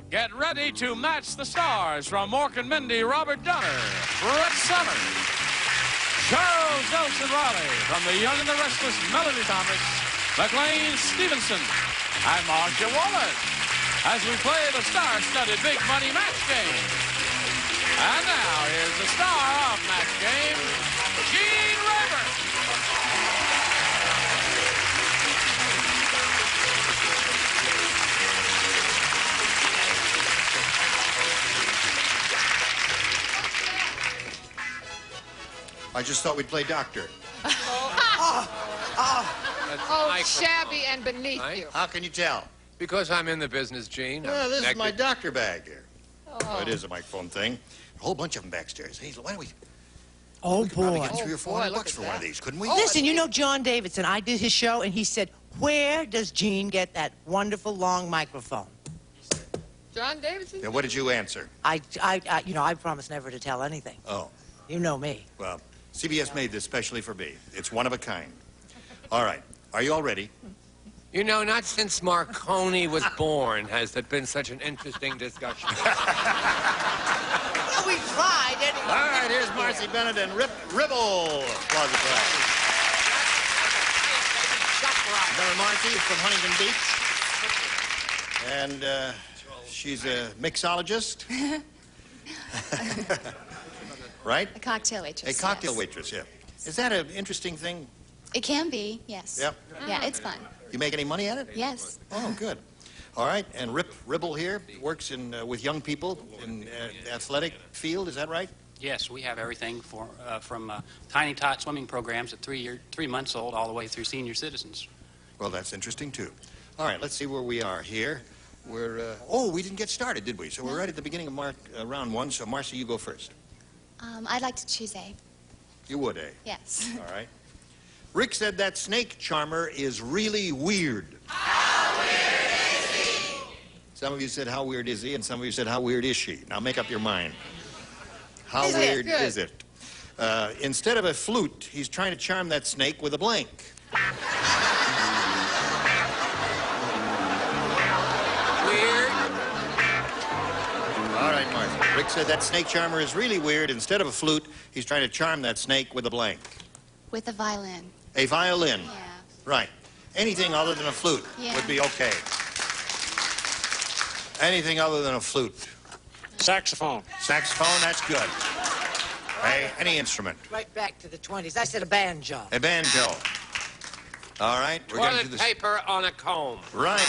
Get ready to match the stars from Mork and Mindy, Robert Dunner, Brett Summers, Charles Nelson Raleigh, from The Young and the Restless, Melody Thomas, McLean Stevenson, and Marcia Wallace, as we play the star-studded Big Money Match Game. And now, here's the star of Match Game, Gene Rayburn. I just thought we'd play doctor. Oh, shabby and beneath you. How can you tell? Because I'm in the business, Gene. Well, this is connected. my doctor bag here. Oh, it is a microphone thing. A whole bunch of them backstairs. Hazel, why don't we... Oh, we could probably boy. get $300 or $400 for one of these, couldn't we? Listen, you know John Davidson, I did his show, and he said, where does Gene get that wonderful long microphone? John Davidson? Now, what did you answer? I promise never to tell anything. Oh, You know me. well, CBS made this specially for me. It's one of a kind. All right. Are you all ready? You know, not since Marconi was born has it been such an interesting discussion. Well, we tried anyway. All right, here's Marcy Bennett and Rip Ribble. Applause, applause. Remember Marcy from Huntington Beach? And she's a mixologist. Right? A cocktail waitress. A cocktail yes. waitress, yeah. Is that an interesting thing? It can be, yes. Yep. Yeah, it's fun. You make any money at it? Yes. Oh, good. All right, and Rip Ribble here works with young people in the athletic field, is that right? Yes, we have everything from tiny tot swimming programs at 3 months old all the way through senior citizens. Well, that's interesting, too. All right, let's see where we are here. We're, we didn't get started, did we? So we're right at the beginning of round one, so Marcy, you go first. I'd like to choose A. You would, eh? Yes. All right. Rick said that snake charmer is really weird. How weird is he? Some of you said, how weird is he? And some of you said, how weird is she? Now make up your mind. How Is it? weird Good. is it? Instead of a flute, he's trying to charm that snake with a blank. Weird. All right, Marcy. Rick said that snake charmer is really weird. Instead of a flute, he's trying to charm that snake with a blank. With a violin. A violin. Yeah. Right. Anything other than a flute Yeah. would be okay. Anything other than a flute. Saxophone. Saxophone, that's good. Hey, any instrument. Right back to the 20s. I said a banjo. A banjo. All right, we're getting to Toilet this. paper on a comb. Right.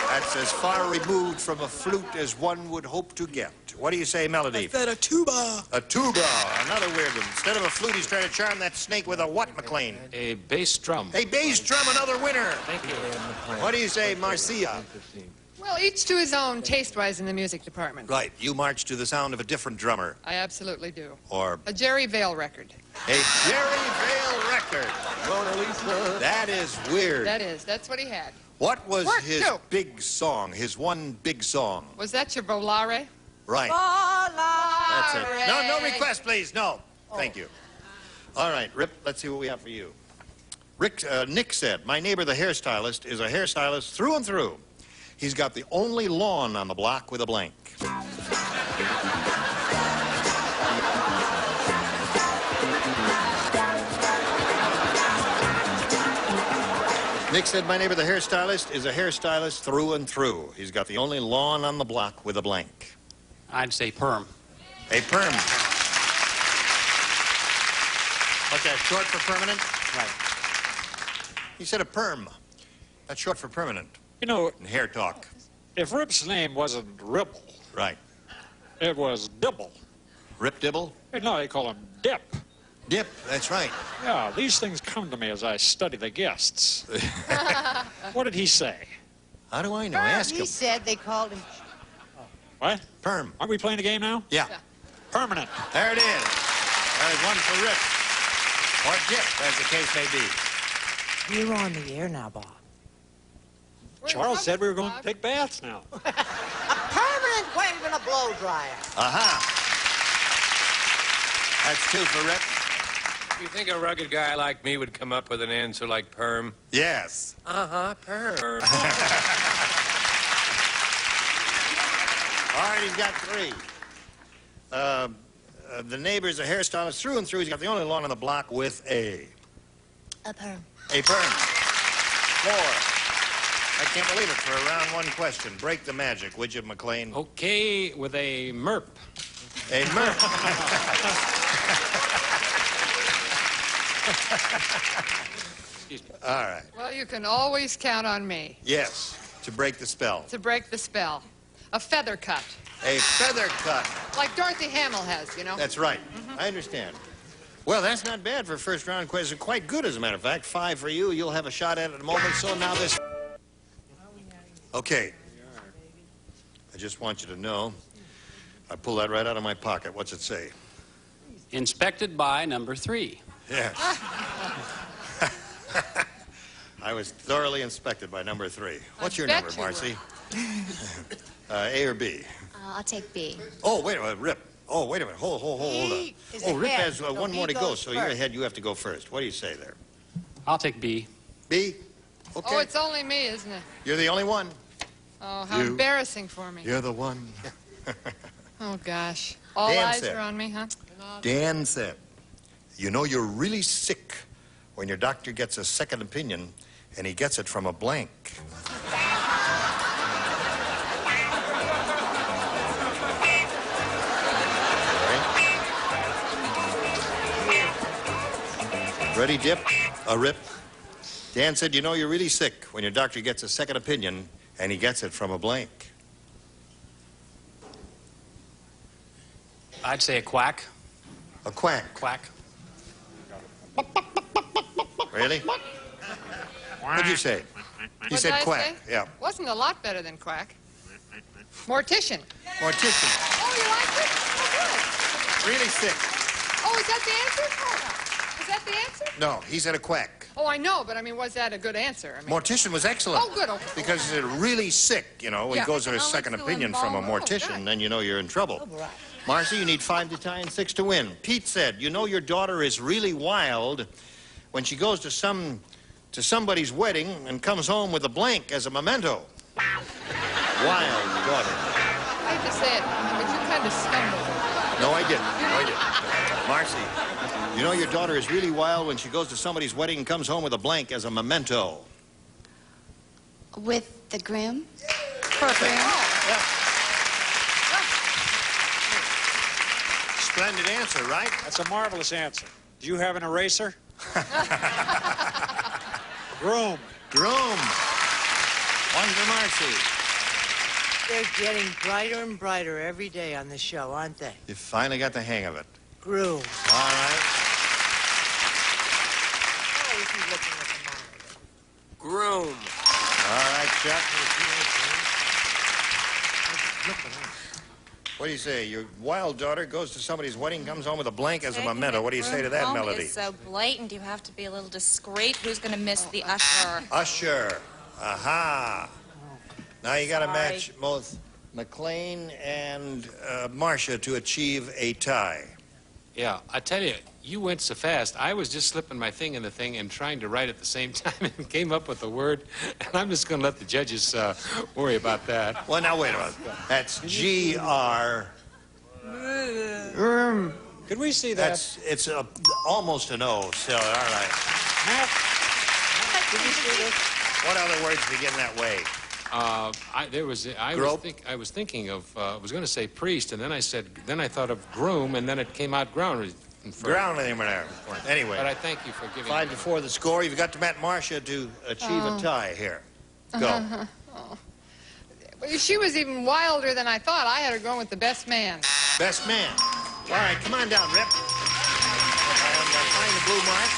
That's as far removed from a flute as one would hope to get. What do you say, Melody? I said a tuba. A tuba, another weird one. Instead of a flute, he's trying to charm that snake with a what, McLean? A bass drum. A bass drum, another winner. Thank you. What do you say, Marcia? Well, each to his own, taste-wise, in the music department. Right, you march to the sound of a different drummer. I absolutely do. Or A Jerry Vale record. a Jerry Vale record. Mona Lisa. That is weird. That's what he had. What was Work, his too. big song, his one big song? Was that your Volare? Right. That's it. No request, please. No. Thank you. All right, Rip, let's see what we have for you. Nick said, my neighbor, the hairstylist, is a hairstylist through and through. He's got the only lawn on the block with a blank. Nick said, my neighbor, the hairstylist, is a hairstylist through and through. He's got the only lawn on the block with a blank. I'd say perm. A perm. What's that, short for permanent? Right. He said a perm. That's short for permanent You know, in hair talk. if Rip's name wasn't Ribble, Right. it was Dibble. Rip Dibble? No, they call him Dip. Dip, that's right. Yeah, these things come to me as I study the guests. What did he say? How do I know? Ask He him. said they called him. What? Perm. Aren't we playing a game now? Yeah. Permanent. There it is. There's one for Rip. Or Dip, as the case may be. You're on the air now, Bob. Charles said we were going to take baths now. A permanent wave and a blow dryer. Aha. That's two for Rip. You think a rugged guy like me would come up with an answer like perm? Yes. Uh-huh, perm. right, he's got 3. The neighbor's a hairstylist through and through. He's got the only lawn on the block with a perm. A perm. 4. I can't believe it for a round 1 question. Break the magic, would you, McLean? Okay, with a MERP. A MERP. All right. Well, you can always count on me Yes, to break the spell. to break the spell. A feather cut, A feather cut. like Dorothy Hamill has, you know. That's right. I understand. Well, that's not bad for a first round question. Quite good, as a matter of fact. 5 for you. You'll have a shot at it in a moment. So now this. Okay. I just want you to know. I pulled that right out of my pocket. What's it say? Inspected by number 3. Yes. I was thoroughly inspected by number 3. What's your bet number, you were. Marcy? A or B? I'll take B. Oh, wait a minute, Rip. Oh, wait a minute. Hold on. He is Oh, Rip ahead, has so one he more to go, goes so you're first. ahead. You have to go first. What do you say there? I'll take B. B? Okay. Oh, it's only me, isn't it? You're the only one. Oh, how You- embarrassing for me. You're the one. Oh, gosh. All Dan eyes said. are on me, huh? Dan said, you know you're really sick when your doctor gets a second opinion and he gets it from a blank. Ready, Dip? Rip? Dan said, you know you're really sick when your doctor gets a second opinion and he gets it from a blank. I'd say a quack. A quack. Quack. Really? What'd you say? You said quack. Yeah. Wasn't a lot better than quack. Mortician. Mortician. Oh, you liked it? Oh, Really sick. good. Oh, is that the answer? Oh, is that the answer? No, he said a quack. Oh, I know, but I mean, was that a good answer? I mean, Mortician was excellent. Oh, good, okay. Because he's really sick, you know. When Yeah. he goes to his Oh, second it's the opinion from a involved. Oh, mortician, God. then you know you're in trouble. right. Marcy, you need 5 to tie and 6 to win. Pete said, you know your daughter is really wild when she goes to somebody's wedding and comes home with a blank as a memento. Wild daughter. I hate to say it, but you kind of stumbled. No, I didn't. No, I didn't. Marcy, you know your daughter is really wild when she goes to somebody's wedding and comes home with a blank as a memento. With the groom? Perfect. Splendid answer, right? That's a marvelous answer. Do you have an eraser? Groom. Groom. 1 for Marcy. They're getting brighter and brighter every day on the show, aren't they? You finally got the hang of it. Groom. All right. Why is he looking at the monitor? Groom. All right, Chuck. What do you say? Your wild daughter goes to somebody's wedding, comes home with a blank as a memento. What do you say to that, Home Melody? is so blatant, you have to be a little discreet. Who's going to miss the usher? Usher. Aha. Now you got to Sorry. match both McLean and Marcia to achieve a tie. Yeah, I tell you, you went so fast. I was just slipping my thing in the thing and trying to write at the same time and came up with a word. And I'm just going to let the judges worry about that. Well, now wait a minute. That's G-R. Could we see that? It's almost an O, so all right. What other words begin that way? I was thinking of, I was going to say priest, and then I thought of groom, and then it came out ground. Ground in there. Anyway. But I thank you for giving 5 to 4 the score. You've got to Matt Marcia to achieve a tie here. Go. Well, she was even wilder than I thought. I had her going with the best man. Best man. All right, come on down, Rip. And find the blue mark.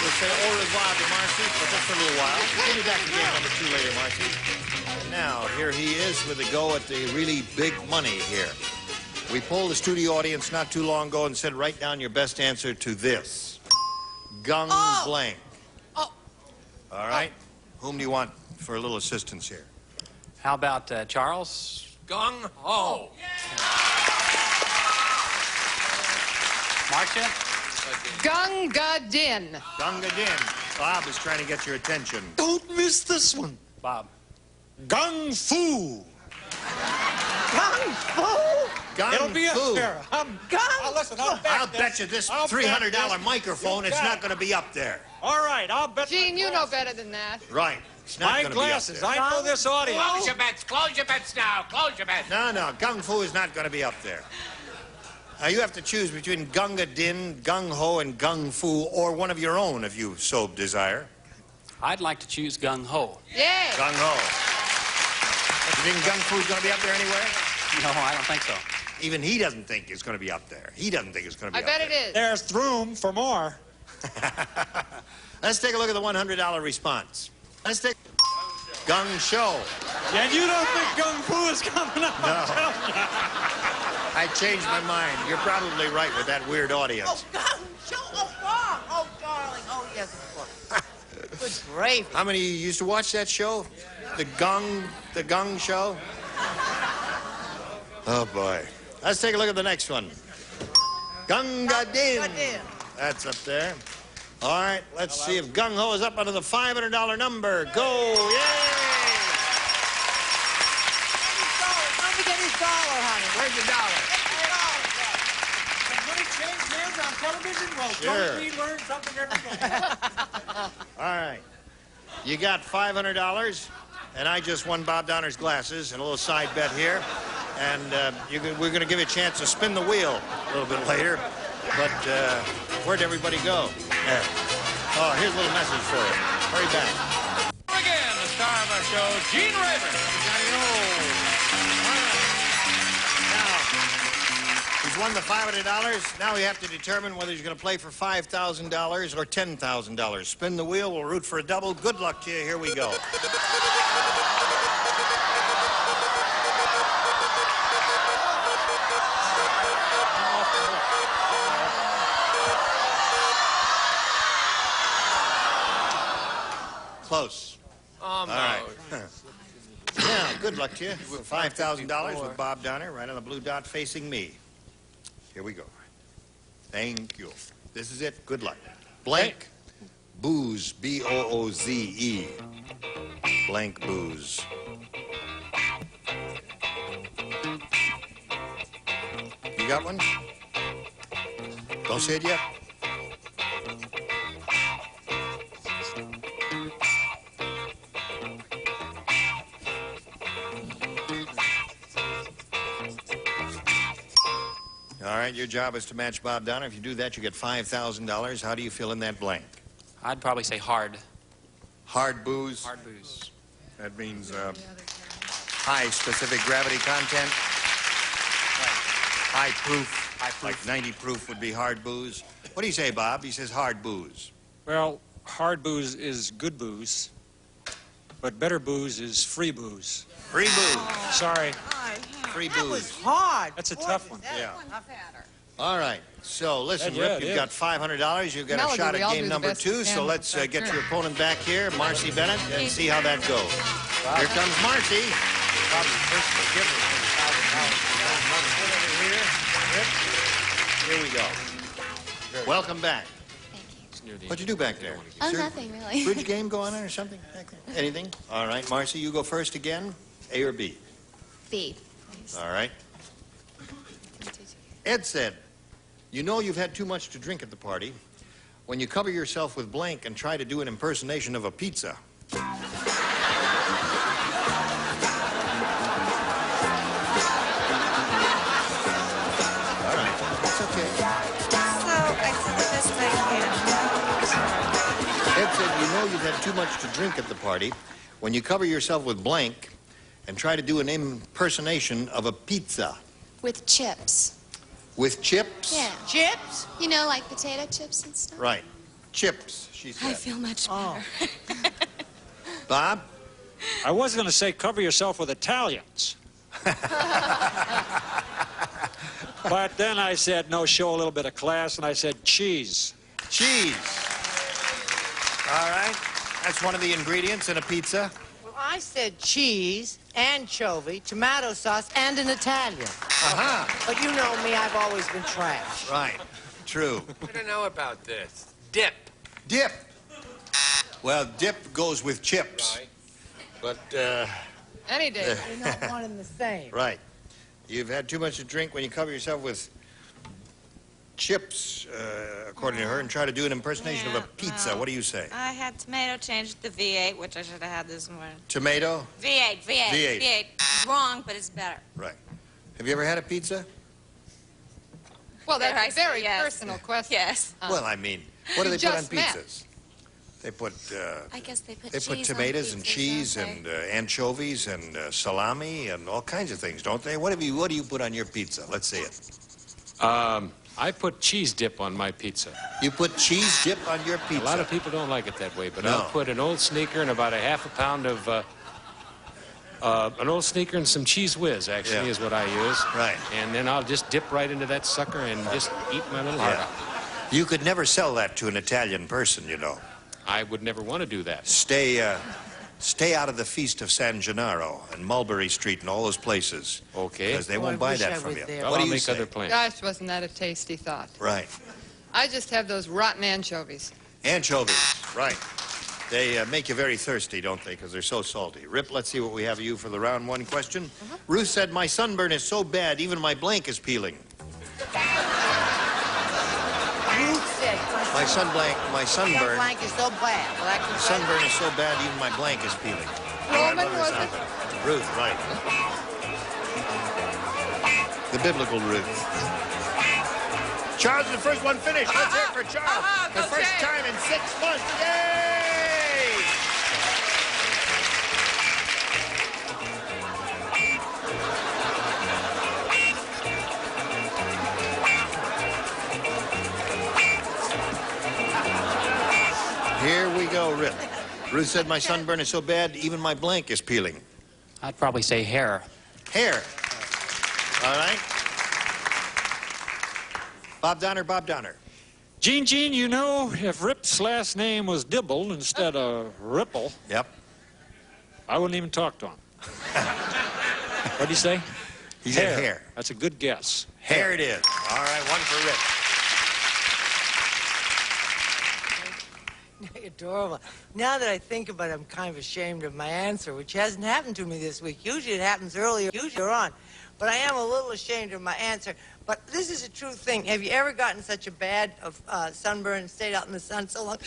We'll say au revoir to Marcy for just a little while. We'll be back again number 2 later, Marcy. And now, here he is with a go at the really big money here. We polled the studio audience not too long ago and said, write down your best answer to this. Gung blank. Oh. All right. Whom do you want for a little assistance here? How about Charles? Gung ho. Marcia? Gunga Din. Gunga Din. Bob is trying to get your attention. Don't miss this one. Bob. Gung Fu. Kung Fu? Gung It'll be Fu. up there. Listen, I'll bet you this $300 microphone, it's not going to be up there. All right, I'll bet. Gene, you know better than that. Right. It's not My going to be up glasses. there. I know this audience. Close your bets. Close your bets now. Close your bets. No, Gung Fu is not going to be up there. You have to choose between Gunga Din, Gung Ho, and Gung Fu, or one of your own, if you so desire. I'd like to choose Gung Ho. Yay! Gung Ho. You think Gung Fu's going to be up there anywhere? No, I don't think so. Even he doesn't think it's going to be up there. He doesn't think it's going to be I up bet there. it is. There's room for more. Let's take a look at the $100 response. Let's take Gung Show. And you don't think Gung Fu is coming up? No. I changed my mind. You're probably right with that weird audience. Oh, Kung Show. Oh, wrong. Oh, darling. Oh, yes, of course. Good gravy. How many of you used to watch that show? The Gung Show? Oh, boy. Let's take a look at the next one. Gunga Din. Gunga Din. That's up there. All right, let's see if Gung Ho is up under the $500 number. Go, yay! Don't forget his dollar, honey. Where's your dollar? When it changed hands on television, well, Sure. don't we learn something every day? All right. You got $500, and I just won Bob Donner's glasses and a little side bet here. And we're going to give you a chance to spin the wheel a little bit later. But where'd everybody go? There. Oh, here's a little message for you. Hurry back. Again, the star of our show, Gene Rayburn. He's won the $500. Now we have to determine whether he's going to play for $5,000 or $10,000. Spin the wheel. We'll root for a double. Good luck to you. Here we go. Close. All right. Now, good luck to you. $5,000 with Bob Donner, right on the blue dot facing me. Here we go. Thank you. This is it. Good luck. Blank. Booze. B-O-O-Z-E. Blank booze. You got one? Don't say it yet. All right, your job is to match Bob Donner. If you do that, you get $5,000. How do you fill in that blank? I'd probably say hard. Hard booze. Hard booze. That means high specific gravity content. High proof. High proof. Like 90 proof would be hard booze. What do you say, Bob? He says hard booze. Well, hard booze is good booze, but better booze is free booze. Free booze. Sorry. Free That booze. was hard. That's a Boy, tough was one. that Yeah. tough. All right. So, listen, Yeah, Rip, it you've is. got $500. You've got Melody, a shot we at all game do the number best we 2. So can let's with get that your turn. opponent back here, Marcy Bennett, and see how that goes. Here comes Marcy. Here we go. Welcome back. Thank you. What'd you do back there? Oh, Is there nothing really. a bridge game going on or something? Anything? All right, Marcy, you go first again. A or B? B, please. All right. Ed said, you know you've had too much to drink at the party when you cover yourself with blank and try to do an impersonation of a pizza. All right. It's okay. Ed said, you know you've had too much to drink at the party when you cover yourself with blank and try to do an impersonation of a pizza. With chips. With chips? Yeah. Chips? You know, like potato chips and stuff. Right. Chips, she said. I feel much Oh. better. Bob? I was going to say cover yourself with Italians. But then I said, no, show a little bit of class, and I said cheese. Cheese. All right. That's one of the ingredients in a pizza. Well, I said cheese, anchovy, tomato sauce, and an Italian. Uh-huh. But you know me, I've always been trash. Right. True. I don't know about this. Dip. Dip. Well, dip goes with chips. Right. But, Any day. They're not one and the same. right. You've had too much to drink when you cover yourself with chips, according to her, and try to do an impersonation of a pizza. no. What do you say? I had tomato changed to V8, which I should have had this morning. Tomato? V8. V8. It's wrong, but it's better. Right. Have you ever had a pizza? Well, Dare I that's a say very yes. personal question. Yes. Well, I mean, what do we they put on just met. pizzas? They put I guess they put they cheese put on tomatoes and pizzas, cheese don't they? and anchovies and salami and all kinds of things, don't they? What do you put on your pizza? Let's see it. I put cheese dip on my pizza. You put cheese dip on your pizza. A lot of people don't like it that way, but No. I'll put an old sneaker and about a half a pound of an old sneaker and some cheese whiz, actually, Yeah. is what I use. Right. And then I'll just dip right into that sucker and just eat my little heart Yeah. out. You could never sell that to an Italian person, you know. I would never want to do that. Stay out of the Feast of San Gennaro and Mulberry Street and all those places. Okay. Because they Oh, won't I buy wish that I from was you. there. Well, What do I'll you make say? other plans. Gosh, wasn't that a tasty thought? Right. I just have those rotten anchovies. Anchovies, right. They make you very thirsty, don't they? Because they're so salty. Rip, let's see what we have you for the round one question. Ruth said, my sunburn is so bad, even my blank is peeling. Ruth said, My sunburn, blank is so bad. Well, I can sunburn is so bad, even my blank is peeling. Roman, Whatever was this it? happened. Ruth, right. The biblical Ruth. Charles is the first one finished. Let's hear it for Charles. The first time in 6 months. Yay! Here we go, Rip. Ruth said my sunburn is so bad, even my blank is peeling. I'd probably say hair. Hair. All right. Bob Donner. Gene, you know, if Rip's last name was Dibble instead of Ripple, Yep. I wouldn't even talk to him. What'd he say? He said hair. That's a good guess. Hair it is. All right, one for Rip. Adorable. Now that I think about it, I'm kind of ashamed of my answer, which hasn't happened to me this week. Usually it happens earlier, usually on. But I am a little ashamed of my answer. But this is a true thing. Have you ever gotten such a bad sunburn and stayed out in the sun so long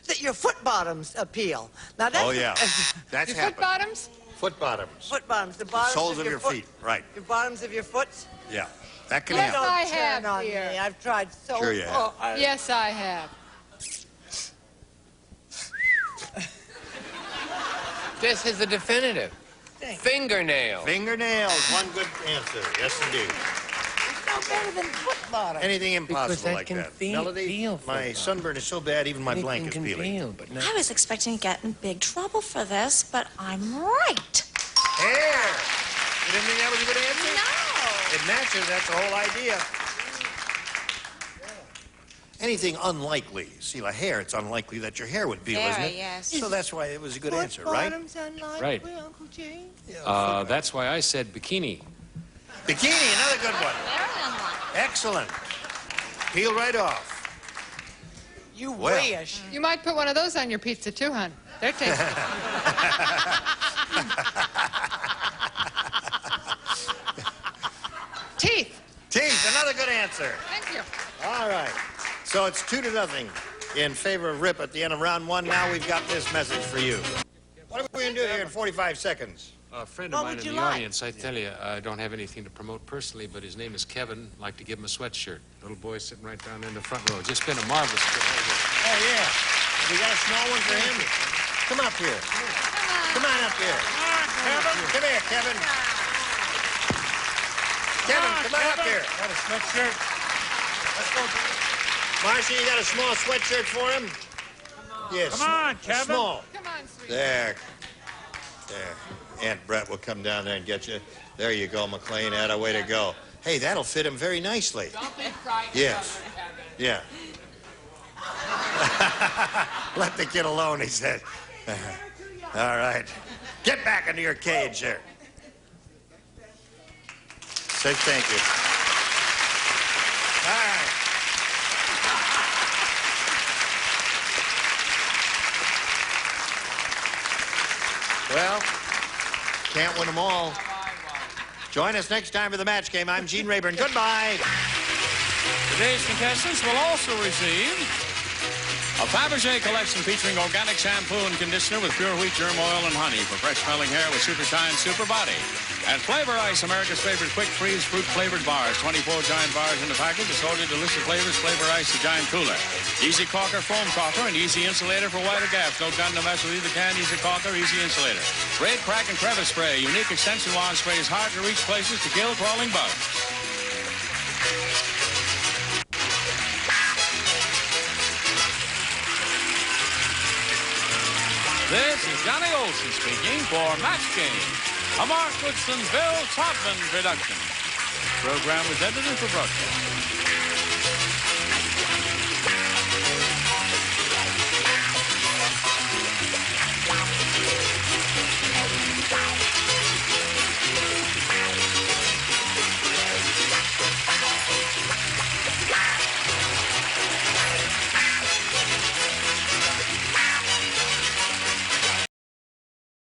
that your foot bottoms peel? Now that's Oh, yeah. That's Your foot happened. bottoms? Foot bottoms. foot bottoms, the bottoms Soles of your your foot, feet. Right. the bottoms of your foot. Yeah. That can Yes, happen. I Don't have turn on here. me. I've tried so Sure you have. hard. Yes, I have. This is the definitive. Thanks. Fingernail. Fingernails. One good answer. Yes, indeed. It's no better than foot bottoms. Anything impossible I like can that. feel Melody, foot my bottoms. sunburn is so bad, even my blank is Anything can peeling. feel, but not. I was expecting to get in big trouble for this, but I'm right. Hair. You didn't think that was a good answer? No. It matches. That's the whole idea. Anything unlikely. See, like hair, it's unlikely that your hair would peel, isn't Very, it? yes. So that's why it was a good Foot answer, right? bottoms unlikely, Right. Uncle James. That's why I said bikini. Bikini, another good one. Very unlikely. Excellent. Peel right off. You Well. wish. You might put one of those on your pizza, too, hon. They're tasty. Teeth. Teeth, another good answer. Thank you. All right. So it's 2-0 in favor of Rip at the end of round one. Now we've got this message for you. What are we going to do here in 45 seconds? A friend What of mine would in you the like? audience, I tell you, I don't have anything to promote personally, but his name is Kevin. I'd like to give him a sweatshirt. Little boy sitting right down in the front row. Just been a marvelous trip. Oh, yeah. We got a small one for him? Come up here. Come on up here. Kevin, come here, Kevin. Kevin, come on up here. Got a sweatshirt? Let's go. Marcia, you got a small sweatshirt for him? Yes. Come on, Kevin. Small. Come on, sweetie. There. Aunt Brett will come down there and get you. There you go, McLean. Atta, way to go. Hey, that'll fit him very nicely. Yes. Yeah. Let the kid alone, he said. All right. Get back into your cage there. Say thank you. All right. Well, can't win them all. Join us next time for the match game. I'm Gene Rayburn. Goodbye. Today's contestants will also receive a Fabergé collection featuring organic shampoo and conditioner with pure wheat germ oil and honey for fresh-smelling hair with Super Shine Super Body. And Flavor Ice, America's favorite quick freeze fruit-flavored bars. 24 giant bars in the package. Assorted delicious flavors. Flavor Ice, the giant cooler. Easy Caulker foam caulker and Easy Insulator for wider gaps. No gun, no mess with either can. Easy Caulker, Easy Insulator. Raid, Crack, and Crevice Spray. Unique extension wand sprays hard to reach places to kill crawling bugs. This is Johnny Olson speaking for Match Game, a Mark Goodson, Bill Todman production. The program was edited for broadcast.